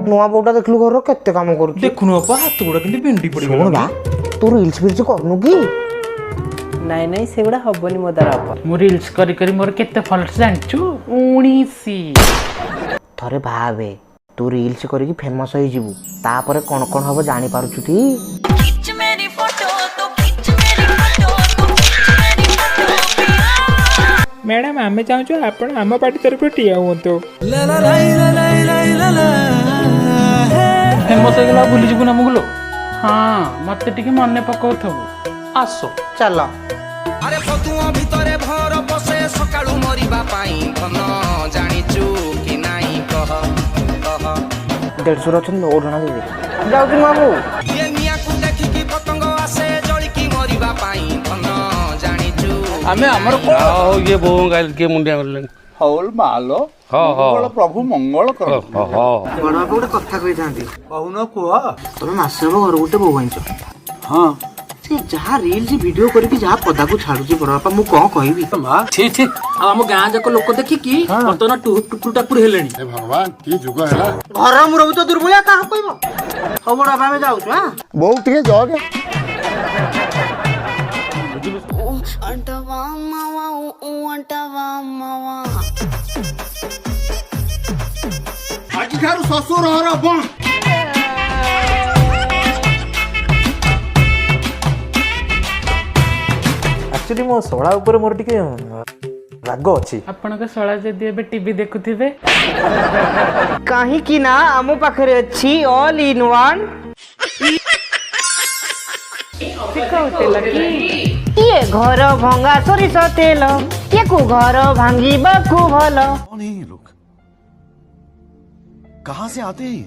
नुआ बोटा देखलु घर केते काम करू देखुनु बापा हाथ गोड़ा किंतु भिंडी पड़ी शोण बा तू रील्स फिल्स करनु की नाई नाई सेगुड़ा हबनी मो द्वारा बापा मो रील्स करी करी मोर केते फॉलोअर्स जानछु 19 थरे भावे तू रील्स करिकी फेमस होई जिवु तापरे कोन हबो जानि पारुछु ती खिच मेरी फोटो तो खिच मेरी फोटो तो खिच मेरी फोटो मैडम आमे चाहूँ आपण आम पार्टी तरफ ठिया हुंतो फेमस होइगला भूली जिबु ना मुगलो हां मते टिके मने पकाउथबु आसो चल अरे फतुआ भितरे भर बसे सकाळू मरिबा पाई धन जानिचु कि नाही कह कह 150 रछन ओढना दे जाउ कि मामू ये मिया को देखि कि पतंग आसे जळी कि मरिबा पाई धन जानिचु आमे हमर को ये बों गाल के मुंडिया करले हौल मालो मंगल प्रभु मंगल कर बड़ा गोटे कथा कहि थांती कहून कुह तमे मासे घर गोटे बो गंचो हाँ से जहाँ रील्स वीडियो करके जहाँ पदा को छाड़ुची बड़ बापा मु कौन कहबी छी छी हम गां जाक लोक देखि की बर्तन टुटू टापुर हेलेनी हे भगवान की जुग है घर मुरबी तो दुर्बलिया का कहबो हो बड़ बापा में जाउछु हां बहुत टिके जगे अंटवा मावा अंटवा मावा आज ठारू ससुर हर बन एक्चुअली मो सळा ऊपर मोर टिके राग अछि आपनक सळा जदी एबे टीवी देखुथिबे काहे कि ना आमो पाखरे अछि ऑल इन वन ये घर भंगा सरिस तेल ये को घर भांगीबा को भल कौन है ये लोग कहाँ से आते हैं ये?